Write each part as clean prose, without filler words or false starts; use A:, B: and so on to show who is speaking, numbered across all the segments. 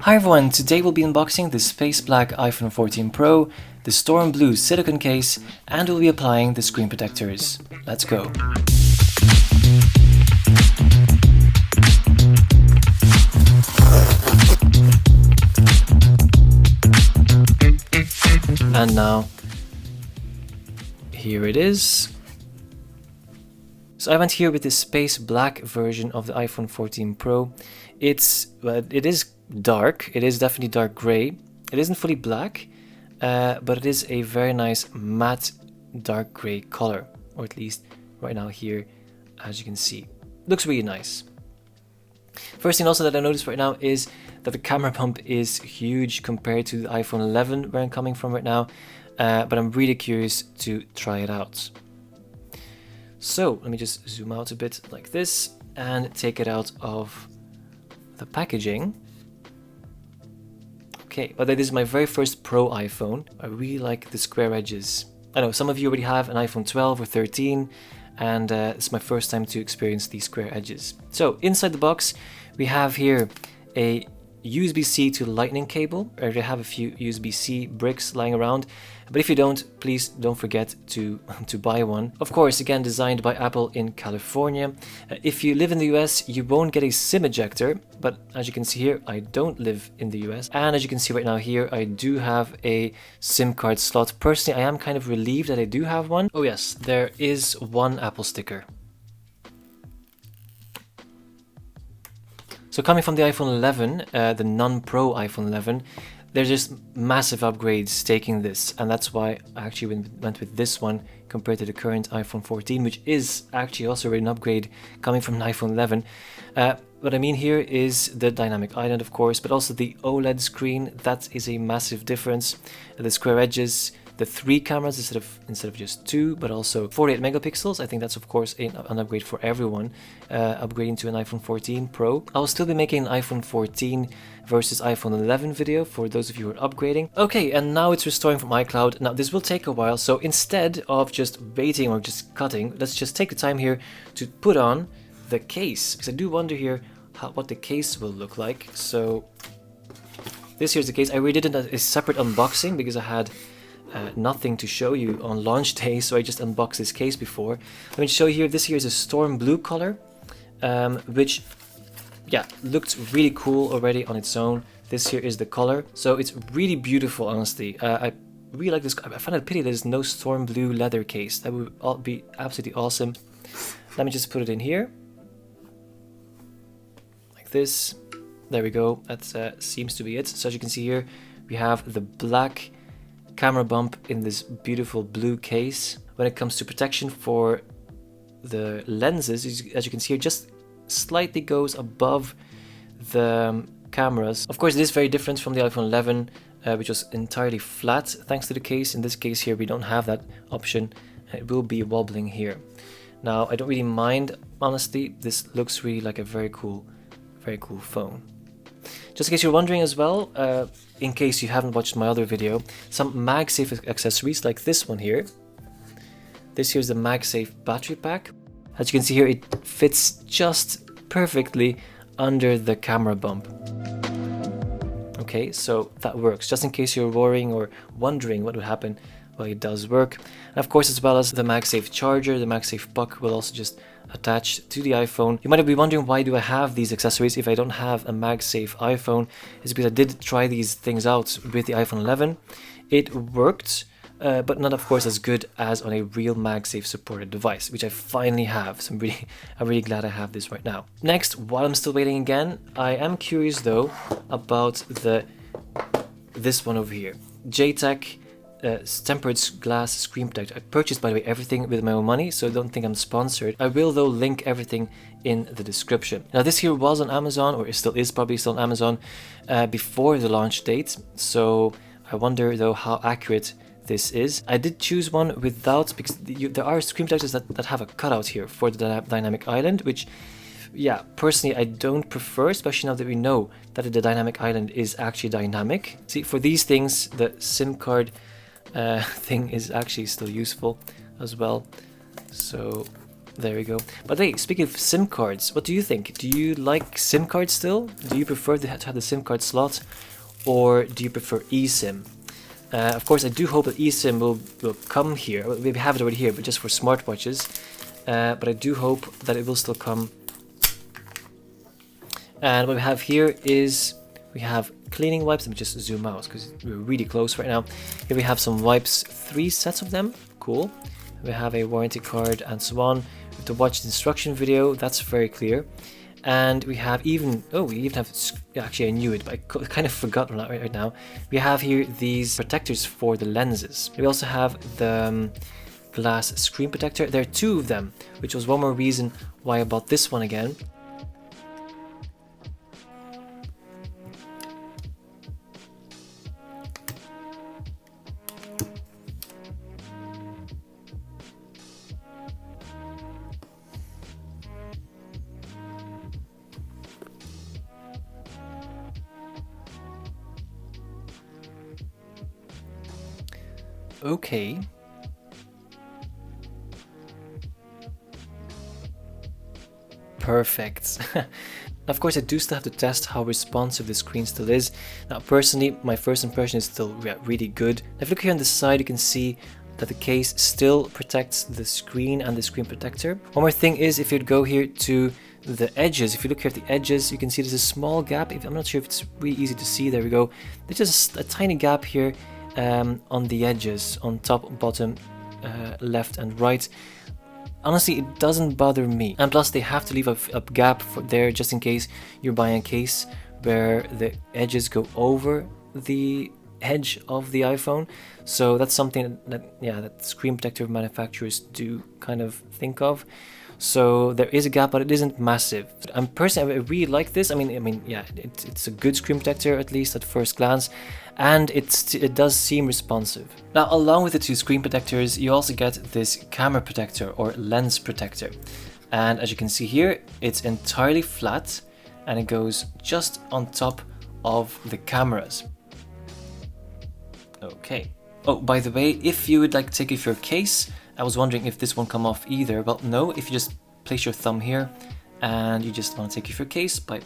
A: Hi everyone, today we'll be unboxing the Space Black iPhone 14 Pro, the Storm Blue Silicone case, and we'll be applying the screen protectors. Let's go! And now, here it is. So I went here with the Space Black version of the iPhone 14 Pro. It is dark. It is definitely dark gray. It isn't fully black, but it is a very nice matte dark gray color, or at least right now here, as you can see. Looks really nice. First thing also that I noticed right now is that the camera bump is huge compared to the iPhone 11 where I'm coming from right now, but I'm really curious to try it out. So let me just zoom out a bit like this and take it out of the packaging. Okay, but this is my very first Pro iPhone. I really like the square edges. I know some of you already have an iPhone 12 or 13, and it's my first time to experience these square edges. So inside the box we have here a USB-C to Lightning cable. I already have a few USB-C bricks lying around, but if you don't, please don't forget to buy one. Of course, again, designed by Apple in California. If you live in the US, you won't get a SIM ejector, but as you can see here, I don't live in the US. And as you can see right now here, I do have a SIM card slot. Personally, I am kind of relieved that I do have one. Oh yes, there is one Apple sticker. So coming from the iPhone 11, the non-Pro iPhone 11, there's just massive upgrades taking this, and that's why I actually went with this one compared to the current iPhone 14, which is actually also an upgrade coming from an iPhone 11. What I mean here is the dynamic island, of course, but also the OLED screen. That is a massive difference. The square edges, the 3 cameras instead of just 2, but also 48 megapixels. I think that's of course an upgrade for everyone, upgrading to an iPhone 14 Pro. I'll still be making an iPhone 14 versus iPhone 11 video for those of you who are upgrading. Okay, and now it's restoring from iCloud. Now this will take a while, so instead of just waiting or just cutting, let's just take the time here to put on the case, because I do wonder here what the case will look like. So this here's the case. I really did a separate unboxing because I had nothing to show you on launch day, so I just unboxed this case before. Let me show you here. This here is a Storm Blue color, which yeah, looked really cool already on its own. This here is the color, so it's really beautiful, honestly. I really like this. I find it a pity there's no Storm Blue leather case. That would be absolutely awesome. Let me just put it in here like this. There we go. That seems to be it. So as you can see here, we have the black camera bump in this beautiful blue case. When it comes to protection for the lenses, as you can see here, just slightly goes above the cameras. Of course, it is very different from the iPhone 11, which was entirely flat thanks to the case. In this case here, we don't have that option. It will be wobbling here. Now, I don't really mind, honestly. This looks really like a very cool phone. Just in case you're wondering as well, in case you haven't watched my other video, some MagSafe accessories like this one here. This here's the MagSafe battery pack. As you can see here, it fits just perfectly under the camera bump. Okay, so that works. Just in case you're worrying or wondering what would happen, well, it does work. And of course, as well as the MagSafe charger, the MagSafe puck will also just attach to the iPhone. You might be wondering, why do I have these accessories if I don't have a MagSafe iPhone? It's because I did try these things out with the iPhone 11. It worked, but not of course as good as on a real MagSafe supported device, which I finally have. So I'm really glad I have this right now. Next, while I'm still waiting again, I am curious though about this one over here. JETech tempered glass screen protector. I purchased, by the way, everything with my own money, so don't think I'm sponsored. I will though link everything in the description. Now this here was on Amazon, or it still is probably still on Amazon, before the launch date, so I wonder though how accurate this is. I did choose one without, because there are screen protectors that have a cutout here for the dynamic island, which yeah, personally I don't prefer, especially now that we know that the dynamic island is actually dynamic. See, for these things, the SIM card thing is actually still useful as well. So There we go. By the way, speaking of SIM cards, what do you think? Do you like SIM cards still? Do you prefer to have the SIM card slot, or do you prefer eSIM? Of course, I do hope that eSIM will come here. Well, we have it already here, but just for smartwatches. But I do hope that it will still come. And what we have here is we have cleaning wipes. Let me just zoom out because we're really close right now. Here we have some wipes, 3 sets of them. Cool. We have a warranty card and so on. We have to watch the instruction video. That's very clear. And we have even, we even have, actually I knew it, but I kind of forgot right now. We have here these protectors for the lenses. We also have the glass screen protector. There are 2 of them, which was one more reason why I bought this one again. Okay. Perfect. Of course, I do still have to test how responsive the screen still is. Now, personally, my first impression is still really good. If you look here on the side, you can see that the case still protects the screen and the screen protector. One more thing is, if you'd go here to the edges, if you look here at the edges, you can see there's a small gap. I'm not sure if it's really easy to see. There we go. There's just a tiny gap here on the edges, on top, bottom, left and right. Honestly, it doesn't bother me. And plus, they have to leave a gap for there just in case you're buying a case where the edges go over the edge of the iPhone. So that's something that screen protector manufacturers do kind of think of. So there is a gap, but it isn't massive. And personally, I really like this. I mean, yeah, it's a good screen protector, at least at first glance, and it does seem responsive. Now, along with the 2 screen protectors, you also get this camera protector or lens protector. And as you can see here, it's entirely flat, and it goes just on top of the cameras. Okay. Oh, by the way, if you would like to take off your case, I was wondering if this won't come off either. Well, no, if you just place your thumb here and you just want to take off your case by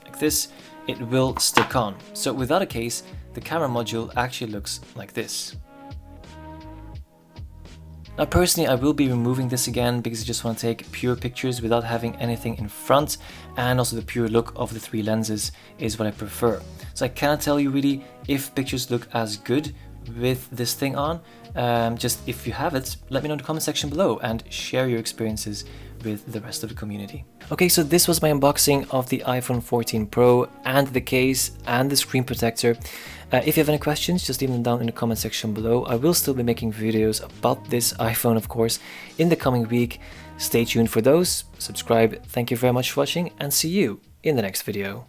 A: like this, it will stick on. So without a case, the camera module actually looks like this. Now personally, I will be removing this again because I just want to take pure pictures without having anything in front, and also the pure look of the 3 lenses is what I prefer. So I cannot tell you really if pictures look as good with this thing on. Just if you have it, let me know in the comment section below and share your experiences with the rest of the community. Okay, so this was my unboxing of the iPhone 14 Pro and the case and the screen protector. If you have any questions, just leave them down in the comment section below. I will still be making videos about this iPhone, of course, in the coming week. Stay tuned for those. Subscribe. Thank you very much for watching, and see you in the next video.